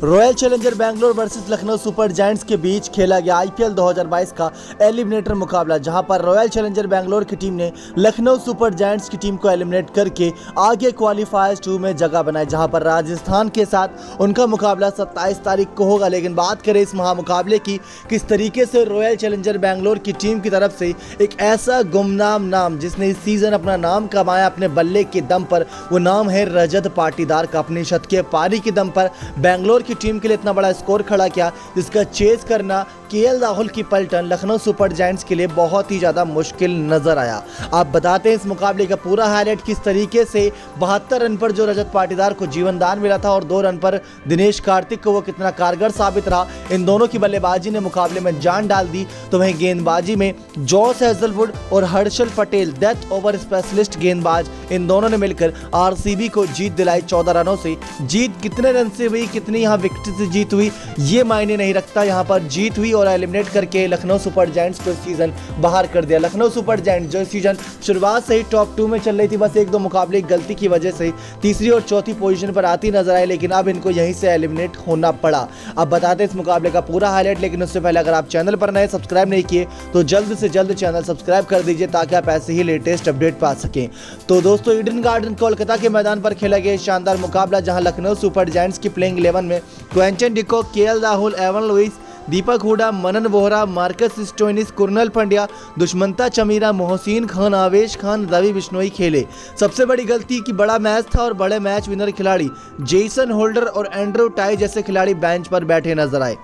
Royal challenger Bangalore versus Lucknow super giants के बीच खेला गया आईपीएल 2022 का एलिमिनेटर मुकाबला, जहां पर रॉयल चैलेंजर बैंगलोर की टीम ने लखनऊ सुपर जायंट्स की टीम को एलिमिनेट करके आगे क्वालिफायर्स 2 में जगह बनाई, जहां पर राजस्थान के साथ उनका मुकाबला 27 तारीख को होगा। लेकिन बात करें इस महामुकाबले की, किस तरीके से रॉयल चैलेंजर बैंगलोर की टीम की तरफ से एक ऐसा गुमनाम नाम जिसने इस सीजन अपना नाम कमाया अपने बल्ले के दम पर, वो नाम है रजत पाटीदार का। अपनी शत के पारी के दम पर बैंगलोर की टीम के लिए इतना बड़ा स्कोर खड़ा किया, जिसका चेज करना केएल राहुल की पलटन लखनऊ सुपर जायंट्स के लिए बहुत ही ज़्यादा मुश्किल नजर आया। आप बताते हैं इस मुकाबले का पूरा हाईलाइट, किस तरीके से 72 रन पर जो रजत पाटीदार को जीवनदान मिला था और 2 रन पर दिनेश कार्तिक को वो कितना कारगर साबित रहा। इन दोनों की बल्लेबाजी ने मुकाबले में जान डाल दी। तो वहीं गेंदबाजी में जॉस हेजलवुड और Harshal Patel death over specialist गेंदबाज, इन दोनों ने मिलकर आरसीबी को जीत दिलाई 14 रनों से। जीत कितने रन से हुई, कितनी यहाँ विकेट से जीत हुई, ये मायने नहीं रखता। यहाँ पर जीत हुई और एलिमिनेट करके लखनऊ सुपर जायंट्स को सीजन बाहर कर दिया। लखनऊ सुपर जायंट्स जो सीजन शुरुआत से ही टॉप 2 में चल रही थी, बस 1-2 मुकाबले की गलती की वजह से तीसरी और चौथी पोजीशन पर आती नजर आई, लेकिन अब इनको यहीं से एलिमिनेट होना पड़ा। अब बताते हैं इस मुकाबले का पूरा हाईलाइट, लेकिन उससे पहले अगर आप चैनल पर नए सब्सक्राइब नहीं किए तो जल्द से जल्द चैनल सब्सक्राइब कर दीजिए, ताकि आप ऐसे ही लेटेस्ट अपडेट पा सकें। तो दोस्तों, ईडन गार्डन कोलकाता के मैदान पर खेला गया शानदार मुकाबला, जहां लखनऊ सुपर जायंट्स की प्लेइंग 11 में Quinton de Kock, KL Rahul, Evin Lewis, Deepak Hooda, Mannan Vohra, Marcus Stoinis, Krunal Pandya, Dushmantha Chameera, Mohsin Khan, Avesh Khan, Ravi Bishnoi खेले। सबसे बड़ी गलती कि बड़ा मैच था और बड़े मैच विनर खिलाड़ी जेसन होल्डर और एंड्रू टाई जैसे खिलाड़ी बेंच पर बैठे नजर आए।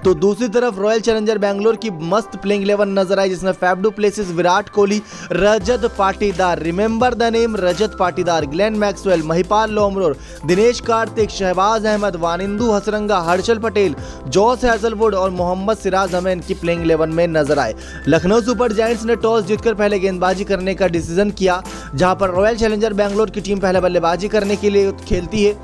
तो दूसरी तरफ रॉयल चैलेंजर बैंगलोर की मस्त प्लेइंग 11 नजर आई, जिसमें Faf du Plessis, Virat Kohli, Rajat Patidar, remember the name Rajat Patidar, Glenn Maxwell, Mahipal Lomror, Dinesh Karthik, Shahbaz Ahmed, Wanindu Hasaranga, Harshal Patel, Josh Hazlewood और मोहम्मद सिराज हमें इनकी प्लेइंग 11 में नजर आए। लखनऊ सुपर जायंट्स ने टॉस जीतकर पहले गेंदबाजी करने का डिसीजन किया, जहां पर रॉयल चैलेंजर बैंगलोर की टीम पहले बल्लेबाजी करने के लिए खेलती है।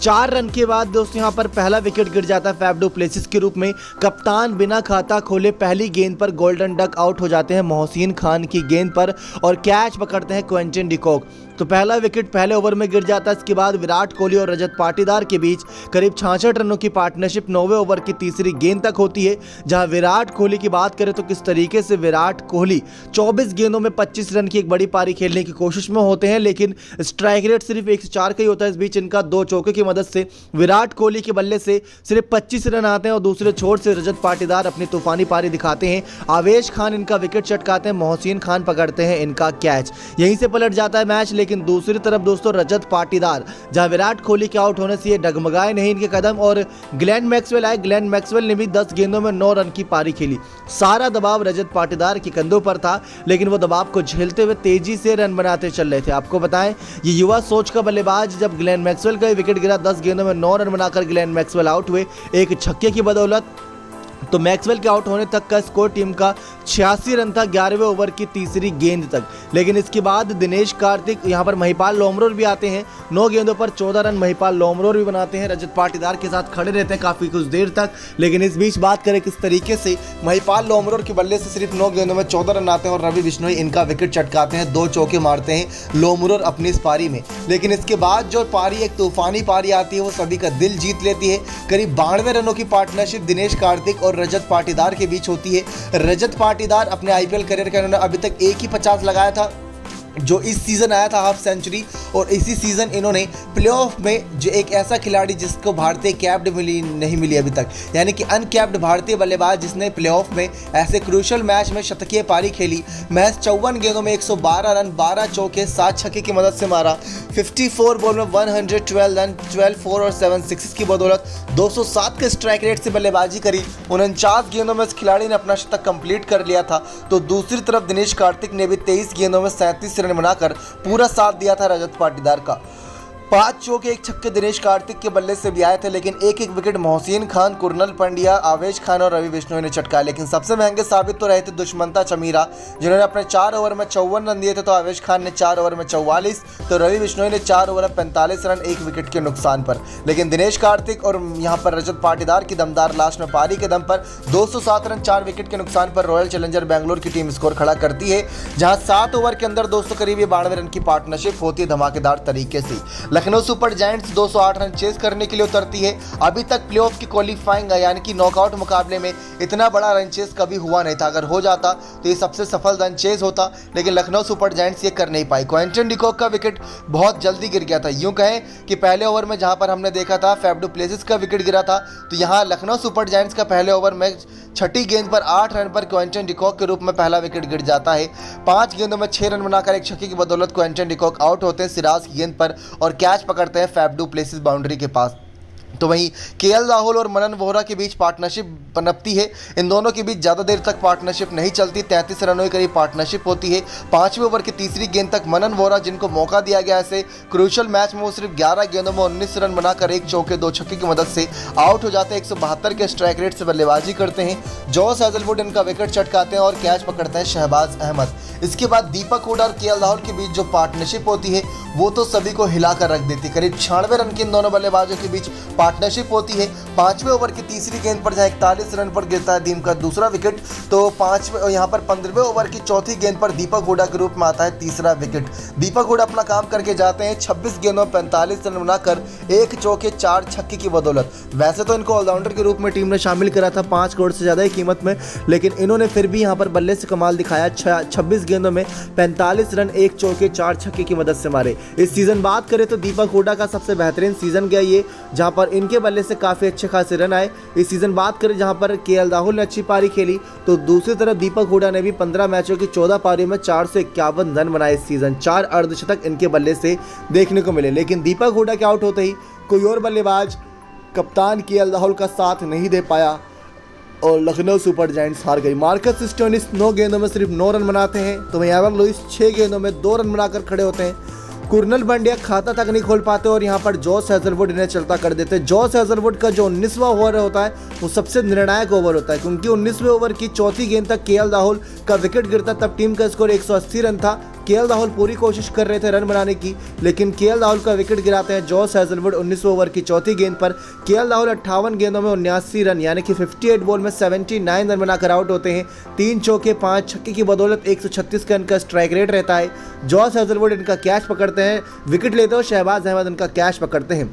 4 रन के बाद दोस्तों यहां पर पहला विकेट गिर जाता है फैफ डू प्लेसिस के रूप में। कप्तान बिना खाता खोले पहली गेंद पर गोल्डन डक आउट हो जाते हैं मोहसिन खान की गेंद पर और कैच पकड़ते हैं क्वेंटन डिकॉक। तो पहला विकेट पहले ओवर में गिर जाता है। इसके बाद विराट कोहली और रजत पाटीदार के बीच करीब 66 रनों की पार्टनरशिप 9वें ओवर की तीसरी गेंद तक होती है, जहां विराट कोहली की बात करें तो किस तरीके से विराट कोहली 24 गेंदों में 25 रन की एक बड़ी पारी खेलने की कोशिश में होते हैं, लेकिन स्ट्राइक रेट सिर्फ 104 का ही होता है। इस बीच इनका 2 चौके की मदद से विराट कोहली के बल्ले से सिर्फ 25 रन आते हैं और दूसरे छोर से रजत पाटीदार अपनी तूफानी पारी दिखाते हैं। आवेश खान इनका विकेट चटकाते हैं, मोहसिन खान पकड़ते हैं इनका कैच, यहीं से पलट जाता है मैच। लेकिन दूसरी तरफ दोस्तों रजत पाटीदार, जहां विराट कोहली के आउट होने से ये डगमगाए नहीं इनके कदम और ग्लेन मैक्सवेल आए। ग्लेन मैक्सवेल ने भी 10 गेंदों में 9 रन की पारी खेली। सारा दबाव रजत पाटीदार के कंधों पर था, लेकिन वो दबाव को झेलते हुए तेजी से रन बनाते चल रहे थे। आपको बताएं, ये युवा सोच का बल्लेबाज, जब ग्लेन मैक्सवेल का विकेट गिरा 10 गेंदों में 9 रन बनाकर ग्लेन मैक्सवेल आउट हुए एक छक्के की बदौलत। तो मैक्सवेल के आउट होने तक का स्कोर टीम का 86 रन था 11वें ओवर की तीसरी गेंद तक। लेकिन इसके बाद दिनेश कार्तिक, यहाँ पर महिपाल लोमरोर भी आते हैं, 9 गेंदों पर 14 रन महिपाल लोमरोर भी बनाते हैं। रजत पाटीदार के साथ खड़े रहते हैं काफ़ी कुछ देर तक, लेकिन इस बीच बात करें किस तरीके से महिपाल लोमरोर के बल्ले से सिर्फ 9 गेंदों में 14 रन आते हैं और रवि बिश्नोई इनका विकेट चटकाते हैं, 2 चौके मारते हैं लोमरोर अपनी इस पारी में। लेकिन इसके बाद जो पारी एक तूफानी पारी आती है, वो सभी का दिल जीत लेती है। करीब 92 रनों की पार्टनरशिप दिनेश कार्तिक और रजत पाटीदार के बीच होती है। रजत पाटीदार अपने आईपीएल करियर का इन्होंने अभी तक एक ही 50 लगाया था, जो इस सीज़न आया था हाफ सेंचुरी, और इसी सीज़न इन्होंने प्लेऑफ में जो एक ऐसा खिलाड़ी जिसको भारतीय कैप्ड नहीं मिली अभी तक, यानी कि अनकैप्ड भारतीय बल्लेबाज जिसने प्लेऑफ में ऐसे क्रूशल मैच में शतकीय पारी खेली। महज 54 गेंदों में 112 रन, 12 चौके, 7 छक्के की मदद से मारा। 54 बॉल में 112 रन, 12 4 और 7 सिक्सेस की बदौलत 207 के स्ट्राइक रेट से बल्लेबाजी करी। 49 गेंदों में इस खिलाड़ी ने अपना शतक कंप्लीट कर लिया था। तो दूसरी तरफ दिनेश कार्तिक ने भी 23 गेंदों में 37 रन बनाकर पूरा साथ दिया था रजत पाटीदार का। 5 चौके 1 छक्के दिनेश कार्तिक के बल्ले से भी आए थे, लेकिन एक विकेट मोहसिन खान, कुरनल पंड्या, आवेश खान और रवि बिश्नोई ने चटकाया। लेकिन सबसे महंगे साबित तो रहे थे दुष्मंता चमीरा, जिन्होंने अपने 4 ओवर में 54 रन दिए थे। तो आवेश खान ने 4 ओवर में 44, तो रवि बिश्नोई ने 4 ओवर में 45 रन 1 विकेट के नुकसान पर। लेकिन दिनेश कार्तिक और यहाँ पर रजत पाटीदार की दमदार लास्ट में पारी के दम पर 207 रन 4 विकेट के नुकसान पर रॉयल चैलेंजर बैंगलोर की टीम स्कोर खड़ा करती है, जहाँ 7 ओवर के अंदर दोस्तों करीब 92 रन की पार्टनरशिप होती है धमाकेदार तरीके से। Lucknow super giants 208 run chase करने के लिए उतरती है। अभी तक प्लेऑफ की क्वालिफाइंग यानी कि नॉकआउट मुकाबले में इतना बड़ा रन चेस कभी हुआ नहीं था। अगर हो जाता तो ये सबसे सफल रन चेस होता, लेकिन लखनऊ सुपर जायंट्स ये कर नहीं पाई। क्विंटन डिकॉक का विकेट बहुत जल्दी गिर गया था। यूं कहें कि पहले ओवर में जहां पर हमने देखा था फैफ डू प्लेसिस का विकेट गिरा था, तो यहाँ लखनऊ सुपर जायंट्स का पहले ओवर में छठी गेंद पर 8 रन पर क्विंटन डिकॉक के रूप में पहला विकेट गिर जाता है। 5 गेंदों में 6 रन बनाकर एक छक्के की बदौलत क्विंटन डिकॉक आउट होते हैं सिराज की गेंद पर और कैच पकड़ते हैं फैफ डू प्लेसिस बाउंड्री के पास। तो वहीं केएल राहुल और मनन वोहरा के बीच पार्टनरशिप पनपती है। इन दोनों के बीच ज़्यादा देर तक पार्टनरशिप नहीं चलती, 33 रनों के करीब पार्टनरशिप होती है। 5वें ओवर की तीसरी गेंद तक मनन वोहरा, जिनको मौका दिया गया ऐसे क्रूशल मैच में, वो सिर्फ 11 गेंदों में 19 रन बनाकर एक चौके 2 छक्के की मदद से आउट हो जाते हैं। 172 के स्ट्राइक रेट से बल्लेबाजी करते हैं। जॉस हेजलवुड इनका विकेट चटकाते हैं और कैच पकड़ते हैं शहबाज अहमद। इसके बाद दीपक हुडा और केएल राहुल के बीच जो पार्टनरशिप होती है वो तो सभी को हिलाकर रख देती है। करीब 96 रन की इन दोनों बल्लेबाजों के बीच पार्टनरशिप होती है। 5वें ओवर की तीसरी गेंद पर जहाँ 41 रन पर गिरता है टीम का दूसरा विकेट, तो यहाँ पर 15वें ओवर की चौथी गेंद पर दीपक हुडा के रूप में आता है तीसरा विकेट। दीपक हुडा अपना काम करके जाते हैं 26 गेंदों में 45 रन बनाकर एक चौके 4 छक्के की बदौलत। वैसे तो इनको ऑलराउंडर के रूप में टीम ने शामिल करा था 5 करोड़ से ज़्यादा की कीमत में, लेकिन इन्होंने फिर भी यहाँ पर बल्ले से कमाल दिखाया। 26 गेंदों में 45 रन एक चौके 4 छक्के की मदद से मारे। इस सीज़न बात करें तो दीपक हुडा का सबसे बेहतरीन सीज़न गया ये, जहाँ पर इनके बल्ले से काफ़ी अच्छे खासे रन आए। इस सीज़न बात करें जहाँ पर केएल राहुल ने अच्छी पारी खेली, तो दूसरी तरफ दीपक हुडा ने भी 15 मैचों की 14 पारियों में 451 रन बनाए। इस सीज़न 4 अर्धशतक इनके बल्ले से देखने को मिले, लेकिन दीपक हुडा के आउट होते ही कोई और बल्लेबाज कप्तान केएल राहुल का साथ नहीं दे पाया और लखनऊ सुपर जायंट्स हार गई। मार्कस स्टोइनिस 9 गेंदों में सिर्फ 9 रन बनाते हैं, तो वहीं एवन लुइस 6 गेंदों में 2 रन बनाकर खड़े होते हैं। कुर्नल पांड्या खाता तक नहीं खोल पाते और यहाँ पर जॉस हेजलवुड इन्हें चलता कर देते हैं। जॉस हेजलवुड का जो 19वां ओवर होता है वो सबसे निर्णायक ओवर होता है, क्योंकि 19वें ओवर की चौथी गेंद तक केएल राहुल का विकेट गिरता, तब टीम का स्कोर 180 रन था। केएल राहुल पूरी कोशिश कर रहे थे रन बनाने की, लेकिन केएल राहुल का विकेट गिराते हैं जॉस हेजलवुड 19वें ओवर की चौथी गेंद पर। केएल राहुल 58 गेंदों में 79 रन यानी कि 58 बॉल में 79 रन बनाकर आउट होते हैं। 3 चौके 5 छक्के की बदौलत 136 का इनका स्ट्राइक रेट रहता है। जॉस हेजलवुड इनका कैच पकड़ते हैं, विकेट लेते हो शहबाज अहमद इनका कैच पकड़ते हैं।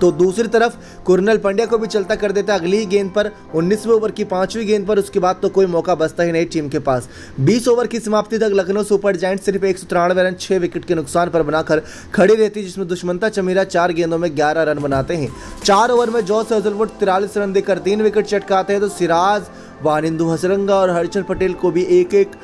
तो दूसरी तरफ कुर्नल पांड्या को भी चलता कर देता है अगली गेंद पर 19वें ओवर की 5वीं गेंद पर। उसके बाद तो कोई मौका बचता ही नहीं टीम के पास। 20 ओवर की समाप्ति तक लखनऊ सुपर जायंट्स सिर्फ 193 रन 6 विकेट के नुकसान पर बनाकर खड़ी रहती है, जिसमें दुष्मंता चमीरा 4 गेंदों में 11 रन बनाते हैं। 4 ओवर में जॉस हेजलवुड 43 रन देकर 3 विकेट चटकाते हैं, तो सिराज, वानिंदु हसरंगा और हर्षल पटेल को भी एक एक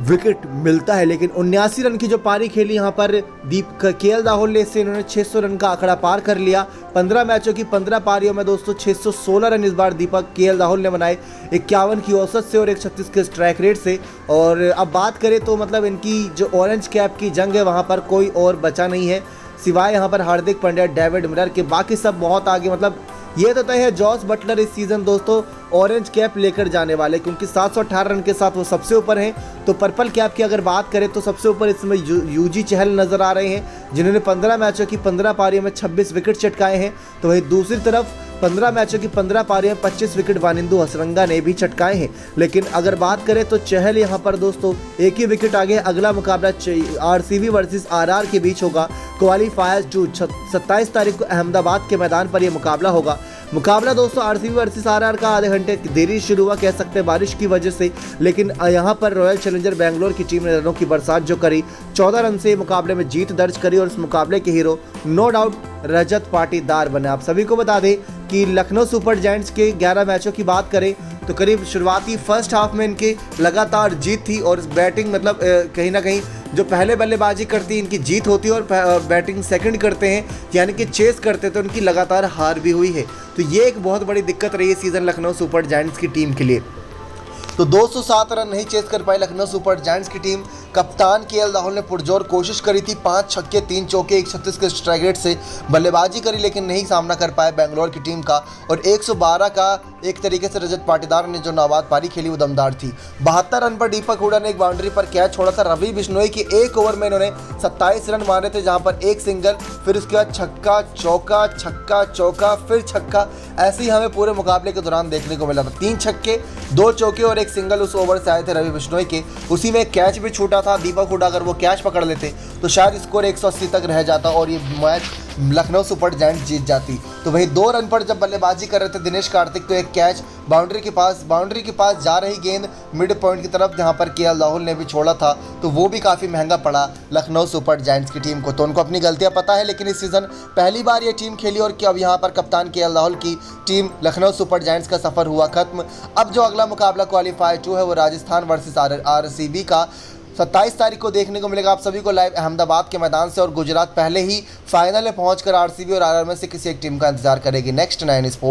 विकेट मिलता है। लेकिन 79 रन की जो पारी खेली यहाँ पर केएल राहुल ने, इससे इन्होंने 600 रन का आंकड़ा पार कर लिया। 15 मैचों की 15 पारियों में दोस्तों 616 रन इस बार केएल राहुल ने बनाए, 51 की औसत से और 136 के स्ट्राइक रेट से। और अब बात करें तो मतलब इनकी जो ऑरेंज कैप की जंग है वहाँ पर कोई और बचा नहीं है सिवाय यहाँ पर हार्दिक पांड्या, डेविड मिलर के। बाकी सब बहुत आगे, मतलब ये तो तय है जॉस बटलर इस सीज़न दोस्तों ऑरेंज कैप लेकर जाने वाले, क्योंकि 718 रन के साथ वो सबसे ऊपर हैं। तो पर्पल कैप की अगर बात करें तो सबसे ऊपर इस समय यूजी चहल नज़र आ रहे हैं, जिन्होंने 15 मैचों की 15 पारियों में 26 विकेट चटकाए हैं। तो वहीं दूसरी तरफ 15 मैचों की 15 पारियों में 25 विकेट वानिंदु हसरंगा ने भी चटकाए हैं। लेकिन अगर बात करें तो चहल यहाँ पर दोस्तों एक ही विकेट आगे। अगला मुकाबला आरसीबी वर्सेस आरआर के बीच होगा। क्वालीफायर्स जून 27 तारीख को अहमदाबाद के मैदान पर यह मुकाबला होगा। मुकाबला दोस्तों आरसीबी वर्सेस आरआर का आधे घंटे देरी शुरू हुआ, कह सकते हैं बारिश की वजह से, लेकिन यहाँ पर रॉयल चैलेंजर बेंगलोर की टीम ने रनों की बरसात जो करी, 14 रन से मुकाबले में जीत दर्ज करी और इस मुकाबले के hero no doubt Rajat Patidar बने। आप सभी को बता दें कि लखनऊ सुपर जायंट्स के 11 मैचों की बात करें तो करीब शुरुआती फर्स्ट हाफ में इनकी लगातार जीत थी और बैटिंग मतलब कहीं ना कहीं जो पहले बल्लेबाजी करती है इनकी जीत होती है और बैटिंग सेकंड करते हैं यानी कि चेस करते तो इनकी लगातार हार भी हुई है। तो ये एक बहुत बड़ी दिक्कत रही है सीज़न लखनऊ सुपर जायंट्स की टीम के लिए। तो 207 रन नहीं चेस कर पाई लखनऊ सुपर जायंट्स की टीम। कप्तान केएल राहुल ने पुरजोर कोशिश करी थी, 5 छक्के 3 चौके 136 के स्ट्राइक रेट से बल्लेबाजी करी, लेकिन नहीं सामना कर पाए बेंगलोर की टीम का। और 112 का एक तरीके से रजत पाटीदार ने जो नाबाद पारी खेली वो दमदार थी। 72 रन पर दीपक हुडा ने एक बाउंड्री पर कैच छोड़ा था। रवि बिश्नोई की एक ओवर में इन्होंने 27 रन मारे थे, जहां पर एक सिंगल, फिर उसके बाद छक्का चौका फिर छक्का। ऐसे ही हमें पूरे मुकाबले के दौरान देखने को मिला था। 3 छक्के 2 चौके और एक सिंगल उस ओवर से आए थे रवि बिश्नोई के। उसी में कैच भी छूटा था दीपक हुडा अगर वो कैच पकड़ लेते तो शायद स्कोर 180 तक रह जाता और ये मैच लखनऊ सुपर जायंट्स जीत जाती। तो वहीं 2 रन पर जब बल्लेबाजी कर रहे थे दिनेश कार्तिक तो एक कैच बाउंड्री के पास जा रही गेंद मिड पॉइंट की तरफ जहां पर केएल राहुल ने भी छोड़ा था, तो वो भी काफ़ी महंगा पड़ा लखनऊ सुपर जायंट्स की टीम को। तो उनको अपनी गलतियां पता है, लेकिन इस सीज़न पहली बार ये टीम खेली और अब यहाँ पर कप्तान केएल राहुल की टीम लखनऊ सुपर जायंट्स का सफ़र हुआ खत्म। अब जो अगला मुकाबला क्वालीफायर 2 है वो राजस्थान वर्सेस आरसीबी का 27 तारीख को देखने को मिलेगा आप सभी को लाइव अहमदाबाद के मैदान से। और गुजरात पहले ही फाइनल में पहुंचकर आरसीबी और आरआर में से किसी एक टीम का इंतजार करेगी। Next 9 sports.